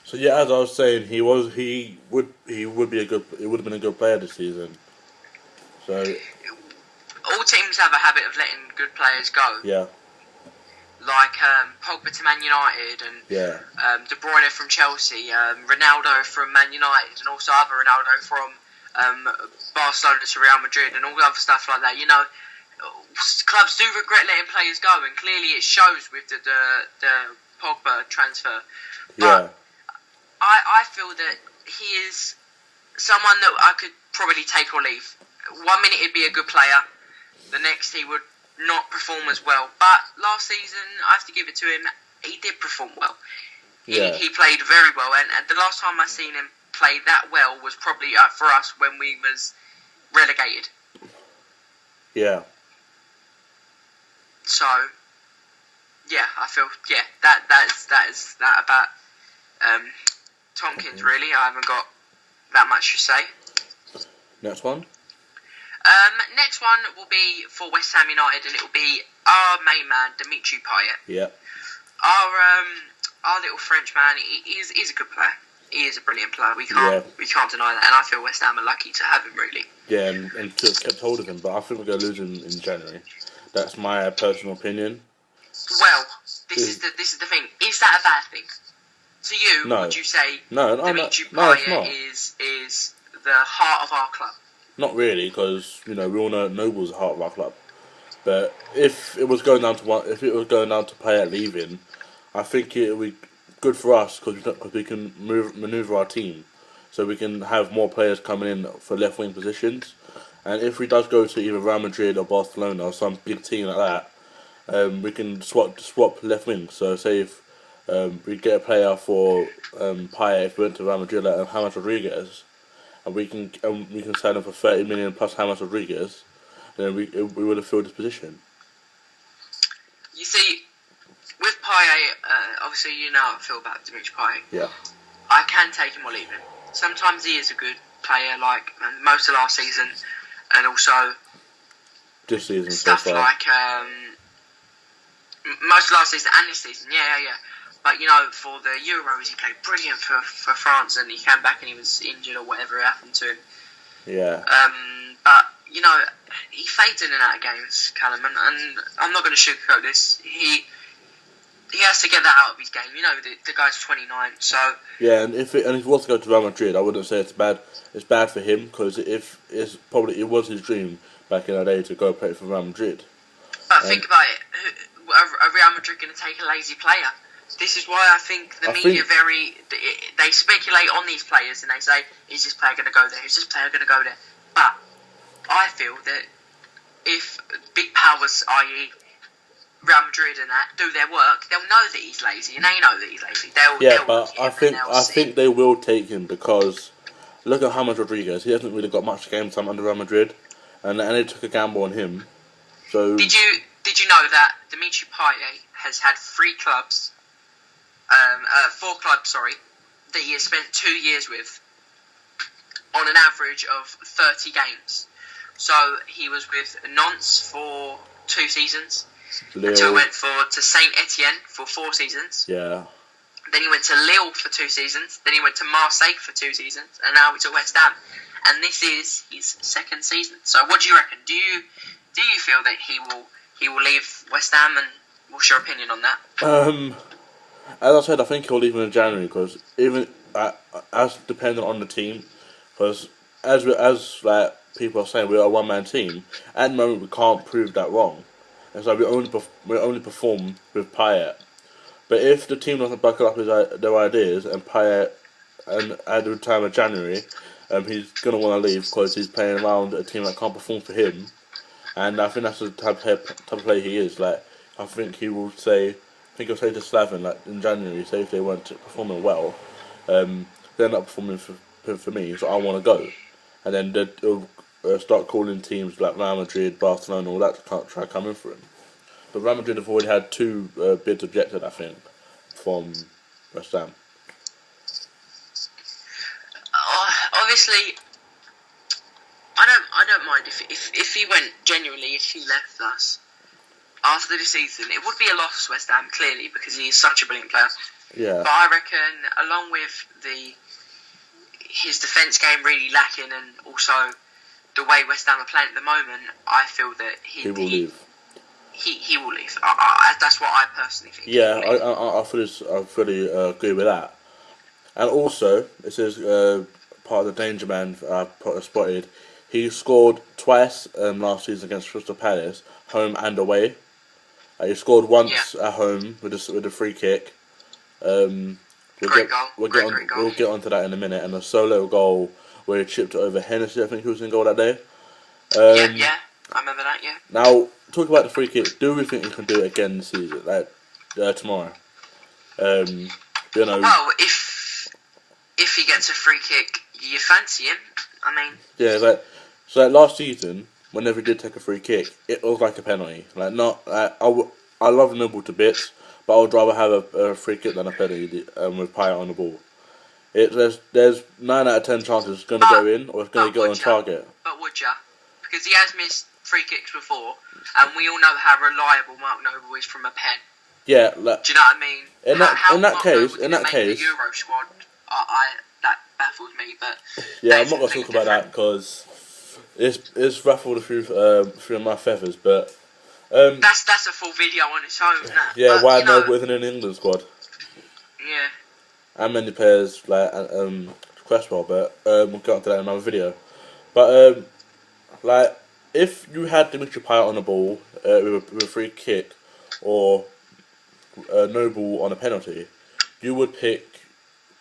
So yeah, as I was saying, he would be a good. It would have been a good player this season. So All teams have a habit of letting good players go, yeah, like Pogba to Man United and yeah, De Bruyne from Chelsea, Ronaldo from Man United, and also other Ronaldo from Barcelona to Real Madrid, and all the other stuff like that. Clubs do regret letting players go, and clearly it shows with the Pogba transfer. yeah, But I feel that he is someone that I could probably take or leave. 1 minute he'd be a good player, the next he would not perform as well. But last season, I have to give it to him, he did perform well. yeah, He played very well, and the last time I seen him play that well was probably for us when we was relegated. yeah. So, yeah, I feel that is that about Tompkins. Really, I haven't got that much to say. Next one. Next one will be for West Ham United, and it will be our main man, Dimitri Payet. Yeah, Our little French man. He's a good player. He is a brilliant player. We can't deny that, and I feel West Ham are lucky to have him. Really. yeah, and to have kept hold of him, but I think we're going to lose him in January. That's my personal opinion. Well, this is the thing. Is that a bad thing? To you, No. would you say No, Dimitri it's not. Payet is the heart of our club? Not really, because we all know Noble's the heart of our club. But if it was going down to Payet leaving, I think it would be good for us because we can maneuver our team, so we can have more players coming in for left wing positions. And if he does go to either Real Madrid or Barcelona or some big team like that, we can swap left wing. So say if we get a player for Payet, if we went to Real Madrid like James Rodriguez, and we can sign him for 30 million plus James Rodriguez, then we would have filled his position. You see, with Payet, obviously you know how I feel about Dimitri Payet. Yeah. I can take him or leave him. Sometimes he is a good player, like most of last season, and also This season stuff so far. like most of last season and this season. Yeah. But for the Euros, he played brilliant for France, and he came back and he was injured or whatever happened to him. Yeah. But he fades in and out of games, Callum, and I'm not going to sugarcoat this. He has to get that out of his game. The guy's 29, so Yeah, and if he was to go to Real Madrid, I wouldn't say it's bad. It's bad for him because it was his dream back in the day to go play for Real Madrid. But think about it. Are Real Madrid going to take a lazy player? This is why I think the media they speculate on these players and they say, is this player going to go there? Is this player going to go there? But I feel that if big powers, i.e. Real Madrid and that, do their work, they'll know that he's lazy, and they know that he's lazy. I think they will take him because look at James Rodriguez. He hasn't really got much game time under Real Madrid, and they took a gamble on him. So did you know that Dimitri Payet has had 4 clubs, that he has spent 2 years with, on an average of 30 games. So he was with Nantes for 2 seasons. Lille. Until he went to Saint Etienne for 4 seasons. Yeah. Then he went to Lille for 2 seasons. Then he went to Marseille for 2 seasons, and now he's at West Ham. And this is his 2nd season. So, what do you reckon? Do you feel that he will leave West Ham? And what's your opinion on that? As I said, I think he'll leave in January because even as dependent on the team, because as people are saying, we're a one-man team. At the moment, we can't prove that wrong. And so we only perform with Payet. But if the team doesn't back up their ideas and Payet, and at the time of January, he's going to want to leave because he's playing around a team that can't perform for him. And I think that's the type of player he is. Like, I think he'll say to Slaven in January, say if they weren't performing well, they're not performing for me, so I want to go. And then they'll start calling teams like Real Madrid, Barcelona, all that to try coming for him. But Real Madrid have already had 2 bids rejected, I think, from West Ham. Obviously, I don't mind if he went genuinely. If he left us after the season, it would be a loss, West Ham, clearly, because he is such a brilliant player. Yeah. But I reckon, along with his defence game really lacking, and also the way West Ham are playing at the moment, I feel that He will leave. He will leave. That's what I personally think. Yeah, I fully agree with that. And also, this is part of the danger man spotted. He scored twice last season against Crystal Palace, home and away. He scored once at home with a free kick. Great goal. We'll get onto that in a minute. And a solo goal where he chipped it over Hennessy, I think he was in goal that day. Yeah, I remember that. Yeah. Now, talk about the free kick. Do we think he can do it again this season, like tomorrow? Well, if he gets a free kick, you fancy him. I mean. Yeah, so last season, whenever he did take a free kick, it was like a penalty. I love Noble to bits, but I would rather have a free kick than a penalty with Payet on the ball. There's 9 out of 10 chances it's going to go in or it's going to go on target. But would ya? Because he has missed free kicks before, and we all know how reliable Mark Noble is from a pen. Yeah, do you know what I mean? In that case, the Euro squad, that baffles me. But yeah, I'm not going to talk about that because it's ruffled a few of my feathers. But that's a full video on its own. Yeah, but, why Noble isn't in the England squad? Yeah. And many players like Cresswell, but we'll get onto that in another video. But if you had Dimitri Payet on the ball with a free kick or Noble on a penalty, you would pick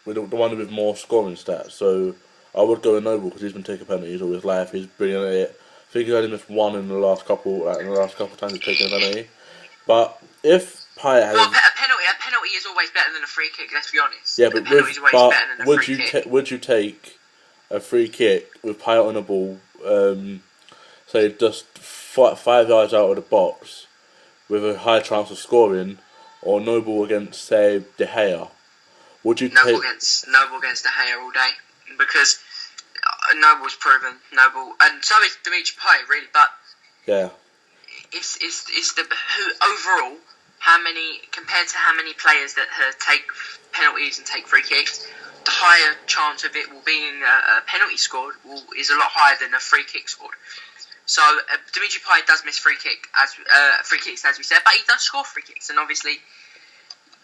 with the one with more scoring stats. So I would go with Noble because he's been taking penalties all his life. He's brilliant at it. I think he's only missed one in the last couple times he's taken a penalty. But if Payet has a penalty is always better than a free kick. Let's be honest. Yeah, would you take a free kick with Payet on the ball, say just 5 yards out of the box, with a high chance of scoring, or Noble against say De Gea? Would you Noble against De Gea all day because Noble's proven and so is Dimitri Payet really, but yeah, it's the overall. Compared to how many players that take penalties and take free kicks, the higher chance of it will being a penalty scored is a lot higher than a free kick scored. So Dimitri Payet does miss free kicks as we said, but he does score free kicks, and obviously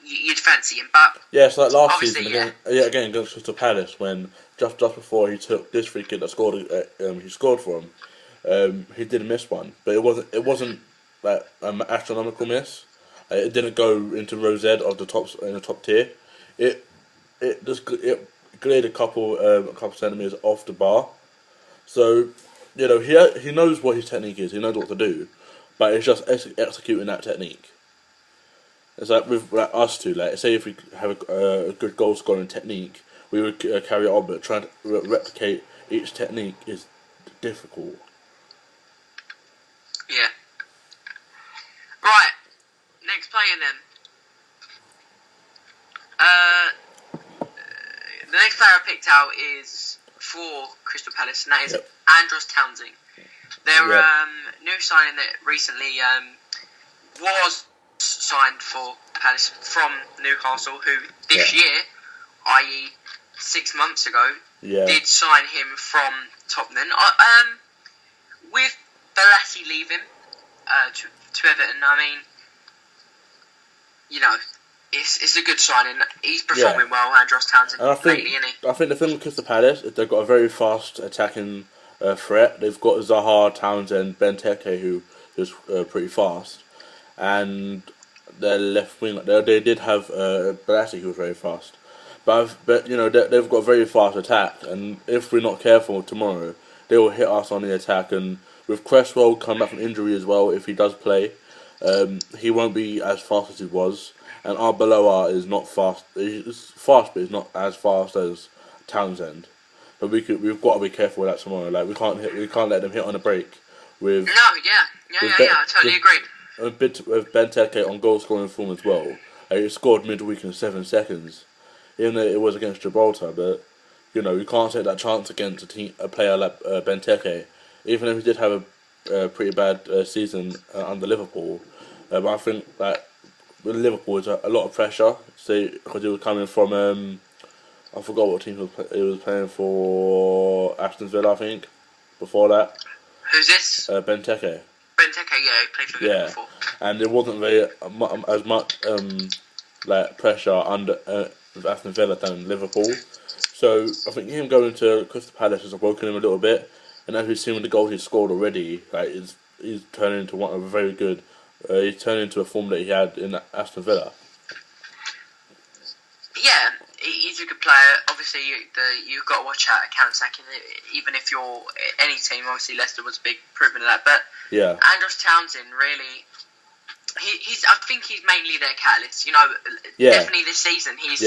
you'd fancy him. But yeah, so like last season again against Crystal Palace when just before he took this free kick that he scored for him, he did miss one, but it wasn't like an astronomical miss. It didn't go into row Z of the top tier. It cleared a couple centimeters off the bar. So he knows what his technique is. He knows what to do, but it's just executing that technique. It's like with us two. Like say if we have a good goal scoring technique, we would carry it on, but trying to replicate each technique is difficult. Yeah. Right. Next player then. The next player I picked out is for Crystal Palace, and that is Andros Townsend. Their new signing that recently was signed for Palace from Newcastle, who this year, i.e. 6 months ago, did sign him from Tottenham. With Balassi leaving to Everton, I mean, it's a good signing. He's performing well, Andros Townsend, lately, isn't he? I think the thing with Crystal Palace is they've got a very fast attacking threat. They've got Zaha, Townsend, Benteke, who is pretty fast, and their left wing. They did have Balassi, who was very fast, but they've got a very fast attack, and if we're not careful tomorrow, they will hit us on the attack. And with Cresswell coming back from injury as well, if he does play, he won't be as fast as he was. And Arbeloa is not fast. He's fast, but he's not as fast as Townsend. But we've got to be careful with that tomorrow. Like we can't let them hit on a break. I totally agree. With Benteke on goal scoring form as well. He scored midweek in 7 seconds, even though it was against Gibraltar. But you can't take that chance against a player like Benteke, even if he did have a pretty bad season under Liverpool. But I think that with Liverpool is a lot of pressure. See, because he was coming from I forgot what team he was playing for. Aston Villa, I think. Before that. Who's this? Benteke. Benteke, yeah, he played for Villa before. And there wasn't very as much like pressure under Aston Villa than Liverpool. So I think him going to Crystal Palace has woken him a little bit. And as we've seen with the goals he's scored already, like he's turning into one of a very good. He's turning into a form that he had in Aston Villa. Yeah, he's a good player. Obviously, you've got to watch out at counter-attacking. Even if you're any team, obviously Leicester was a big improvement of that. But yeah, Andros Townsend really, I think he's mainly their catalyst. You know, definitely this season he's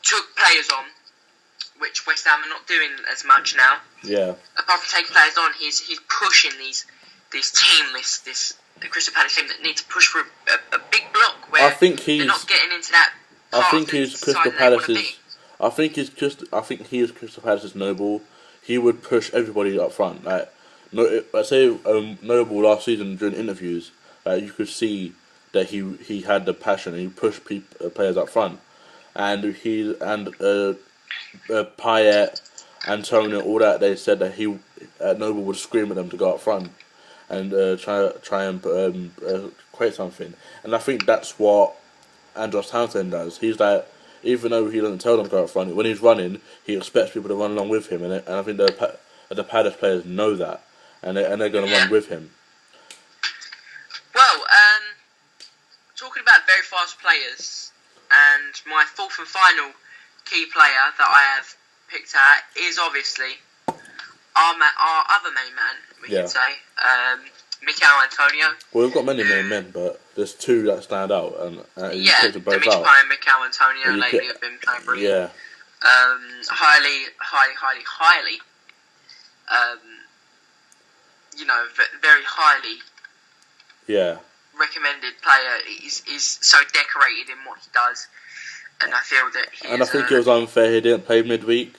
took players on, which West Ham are not doing as much now. Yeah. Apart from taking players on, he's pushing this Crystal Palace team that need to push for a big block where they're not getting into that. I think he's Crystal Palace's. I think he is Crystal Palace's Noble. He would push everybody up front. Like, I say Noble last season during interviews, you could see that he had the passion and he pushed players up front, and Payet, Antonio, all that, they said that Noble would scream at them to go up front and try and create something. And I think that's what Andros Townsend does. He's like, even though he doesn't tell them to go up front, when he's running, he expects people to run along with him, and I think the Palace players know that, and they're going to run with him. Well, talking about very fast players, and my fourth and final key player that I have picked out is obviously our other main man, we can say, Mikel Antonio. Well, we've got many main men, but there's two that stand out, and you picked them both out. Dimitri Payet and Mikel Antonio lately have been playing brilliant. Yeah. Highly, very highly. Yeah. Recommended player. He's so decorated in what he does, and I feel that I think it was unfair he didn't play midweek.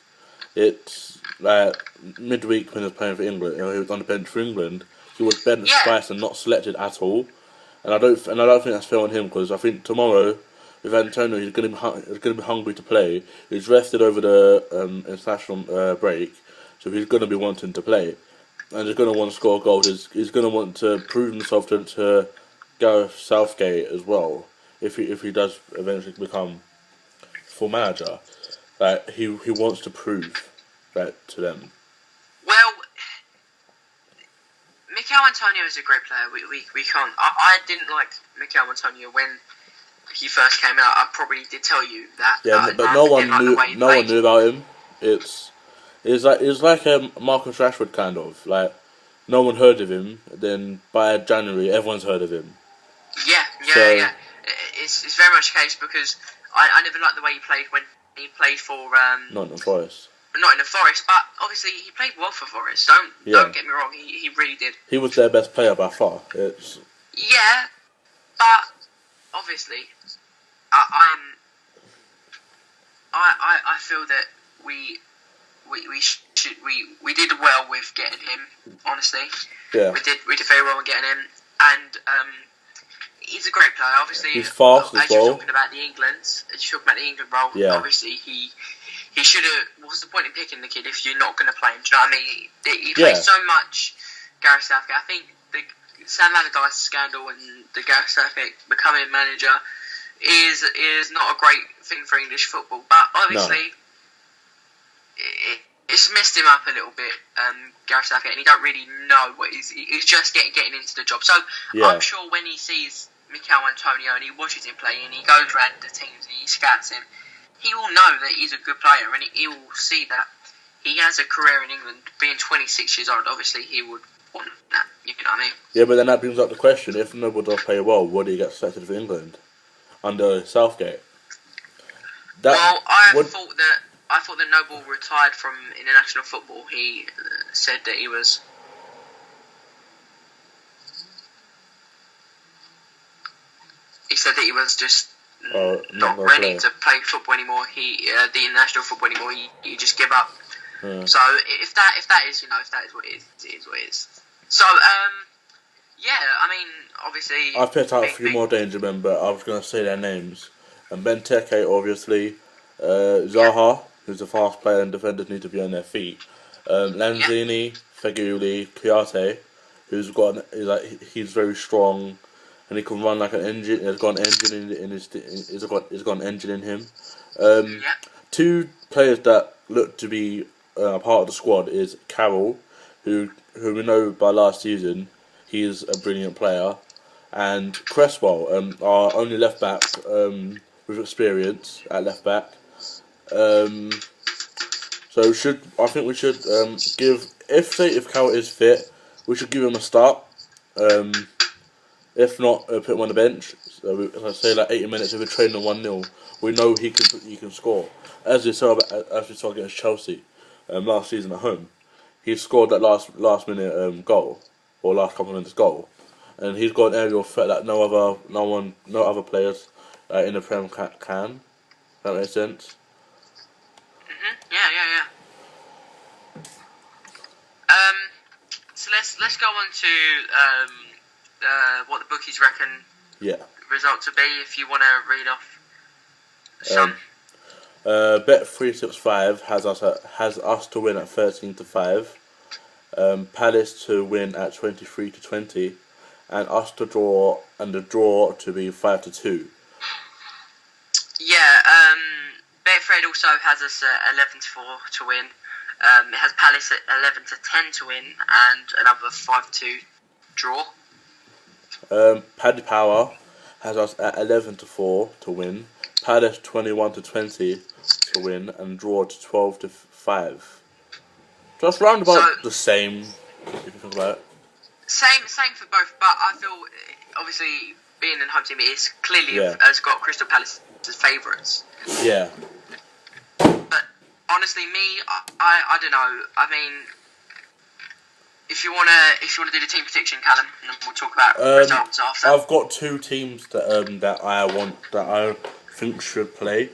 It's like midweek when he was playing for England. He was on the bench for England. He was benched twice and not selected at all. And I don't think that's fair on him, because I think tomorrow with Antonio, he's going to be hungry to play. He's rested over the international break, so he's going to be wanting to play, and he's going to want to score goals. He's going to want to prove himself to Gareth Southgate as well. If he does eventually become full manager, like he wants to prove that to them. Well, Mikel Antonio is a great player. We can't. I didn't like Mikel Antonio when he first came out. I probably did tell you that. Yeah, but no one knew about him. It's like a Marcus Rashford kind of, like no one heard of him. Then by January, everyone's heard of him. Yeah. It's very much the case, because I never liked the way he played when he played for Nottingham Forest. Nottingham Forest, but obviously he played well for Forest. Don't get me wrong, he really did. He was their best player by far. Yeah, but obviously, I feel that we did well with getting him. Honestly, yeah, we did very well in getting him, and he's a great player. Obviously, he's fast as well. You're talking about the England role. Yeah. Obviously, he should have. What's the point in picking the kid if you're not going to play him? Do you know what I mean? He plays so much. Gareth Southgate. I think the Sam Allardyce scandal and the Gareth Southgate becoming manager is not a great thing for English football. But obviously, it's messed him up a little bit. Gareth Southgate, and he don't really know what he's just getting into the job. So I'm sure when he sees Mikel Antonio and he watches him play and he goes around the teams and he scouts him, he will know that he's a good player, and he will see that he has a career in England. Being 26 years old, obviously he would want that. You know what I mean? Yeah, but then that brings up the question: if Noble does play well, would he get selected for England under Southgate? I thought that Noble retired from international football. He said that he was. He said that he was just not ready to play football anymore. The international football anymore. He just give up. Yeah. So if that is what it is, it is what it is. So Yeah, I mean, obviously... I've picked out a few more danger men, but I was going to say their names. And Benteke, obviously. Zaha, who's a fast player and defenders need to be on their feet. Lanzini, Feghouli, Kouyaté, he's very strong and he can run like an engine. He's got an engine he's got an engine in him. Two players that look to be part of the squad is Carroll, who we know by last season he's a brilliant player, and Cresswell, our only left back with experience at left back. So I think we should give if Carroll is fit, we should give him a start. If not, put him on the bench. So I say like 80 minutes. If we're training 1-0, we know he can score. As we saw against Chelsea last season at home, he scored that last minute goal or last couple of minutes goal, and he's got an aerial threat that no other players in the Prem can. That makes sense. Yeah. So let's go on to what the bookies reckon. Yeah. Results will be, if you want to read off some. Bet365 has us to win at 13-5. Palace to win at 23-20, and us to draw and the draw to be 5-2. Yeah. Betfred also has us at 11-4 to win. It has Palace at 11-10 to win and another 5-2 draw. Paddy Power has us at 11-4 to win. Palace 21-20 to win and draw to 12-5. Just round about the same. If you think about it. Same for both, but I feel obviously being in home team it is clearly has got Crystal Palace as favourites. Yeah. But honestly, I don't know. I mean, if you wanna do the team prediction, Callum, and then we'll talk about results after. I've got two teams that I think should play.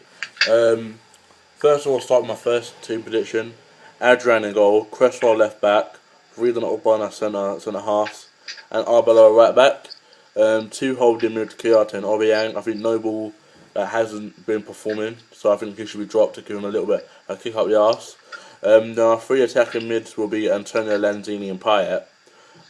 First of all, I'll start with my first team prediction. Adrian in goal, Cresswell left back, Reed and Ogbonna centre half, and Arbeloa right back. Two holding mid, Kouyaté and Obiang. I think Noble hasn't been performing, so I think he should be dropped to give him a little bit a kick up the arse. Then our three attacking mids will be Antonio, Lanzini and Payet.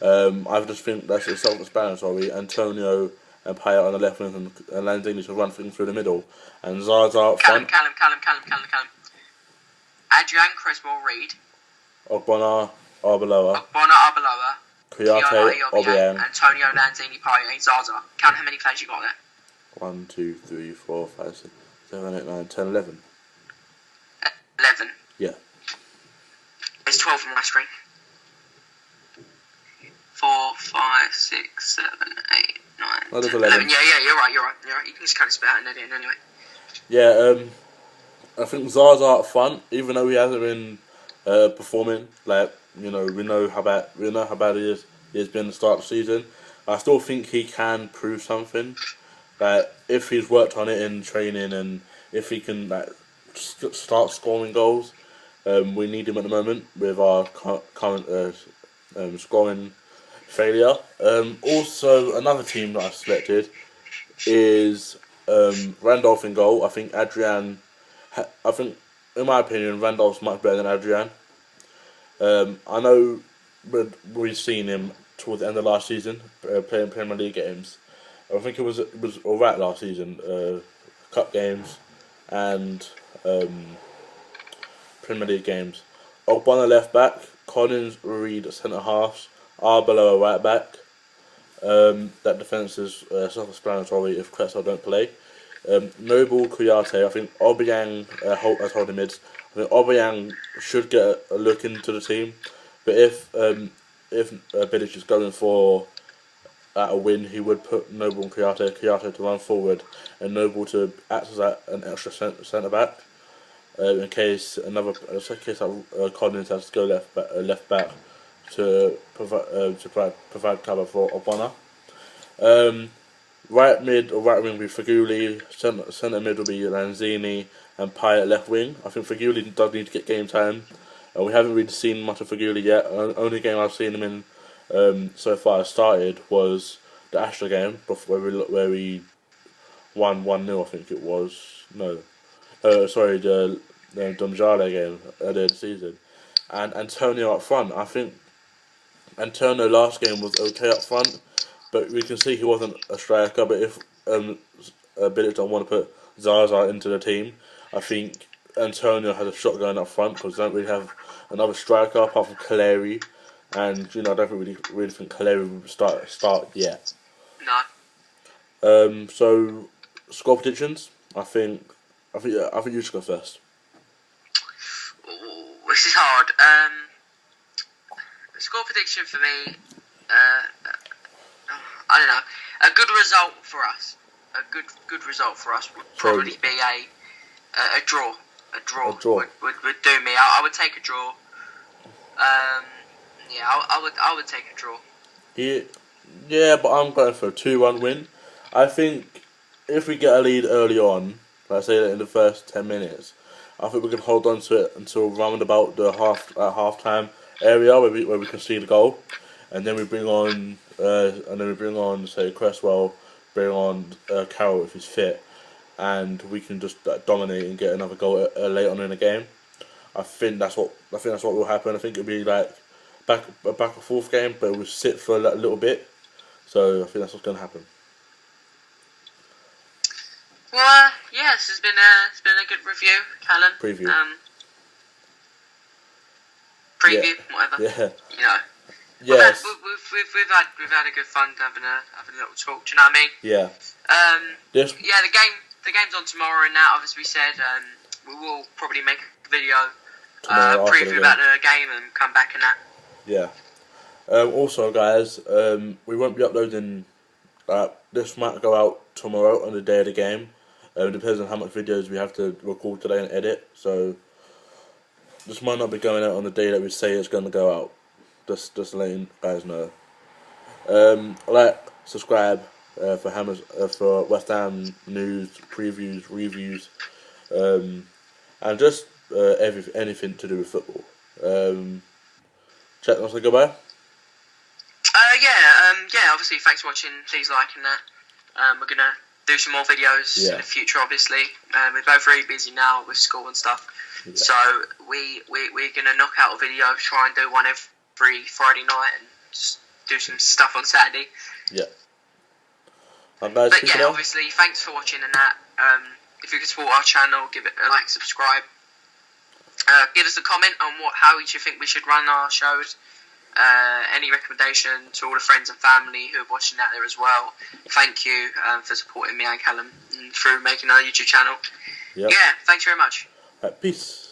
I just think that's a self-explanatory. Antonio and Payet on the left wing and Lanzini should run things through the middle. And Zaza up front. Callum. Adrian, Cresswell, Reed. Ogbonna, Arbeloa. Kouyaté, Obiang. Antonio, Lanzini, Payet and Zaza. Count how many players you got there. 1, 2, 3, 4, 5, 6, 7, 8, 9, 10, 11. 11. Yeah. There's 12 on my screen. 4, 5, 6, 7, 8, 9, 10, 11. Yeah, you're right. You can just kind of spit out and anyway. Yeah, I think Zaza up front, even though he hasn't been performing, we know how bad he is. He's been at the start of the season. I still think he can prove something. If he's worked on it in training and if he can start scoring goals, we need him at the moment with our current scoring failure. Also, another team that I selected is Randolph in goal. I think in my opinion, Randolph's much better than Adrian. I know we've seen him towards the end of last season playing Premier League games. I think it was alright last season, cup games and Premier League games. Ogbonna left back, Collins, Reed centre halves, Arbeloa right back. That defence is self-explanatory if Cresswell don't play. Noble, Kouyaté, I think Obiang as holding mids. I think Obiang should get a look into the team, but if Bilic is going for a win, he would put Noble and Kouyaté to run forward, and Noble to act as an extra centre back. In case Collins has to go left back to provide cover for Ogbonna. Right mid or right wing will be Feghouli, centre mid will be Lanzini, and Payet left wing. I think Feghouli does need to get game time. We haven't really seen much of Feghouli yet. Only game I've seen him in so far started was the Astra game where we won 1-0. I think it was no, sorry, the Domjala game earlier this season, and Antonio up front. I think Antonio last game was okay up front, but we can see he wasn't a striker. But if Bilic don't want to put Zaza into the team, I think Antonio has a shot going up front because they don't really have another striker apart from Kaleri, and I don't really think Kaleri will start yet. No. So score predictions. I think you should go first. Ooh, this is hard. Score prediction for me. I don't know. A good result for us. A good result for us would probably be a draw. A draw. Would do me. I would take a draw. I would take a draw. Yeah, but I'm going for a 2-1 win. I think if we get a lead early on, let's say in the first 10 minutes, I think we can hold on to it until round about the half time area where we can see the goal, and then we bring on say Cresswell, bring on Carroll if he's fit, and we can just dominate and get another goal late on in the game. I think that's what will happen. I think it'll be like back and forth game, but we'll sit for a little bit. So I think that's what's going to happen. Well, yes, it's been a good review, Callum. Preview. Preview, whatever. Yeah. Yes. We've had a good fun having a little talk. Do you know what I mean? Yeah. Yeah. The game's on tomorrow, and that obviously we said we will probably make a video preview about the game and come back and that. Yeah. Also, guys, we won't be uploading. This might go out tomorrow on the day of the game. It depends on how much videos we have to record today and edit. So this might not be going out on the day that we say it's going to go out. Just letting you guys know. Subscribe for West Ham news, previews, reviews, and just anything to do with football. Jack, want to say goodbye? Yeah. Obviously, thanks for watching. Please like and that. We're gonna do some more videos in the future. Obviously, we're both very busy now with school and stuff. Yeah. So we're gonna knock out a video, try and do one every Friday night, and just do some stuff on Saturday. Yeah. Obviously, thanks for watching and that. If you could support our channel, give it a like, subscribe. Give us a comment on how you think we should run our shows. Any recommendation to all the friends and family who are watching that there as well. Thank you for supporting me and Callum through making our YouTube channel. Yep. Yeah, thanks very much. Peace.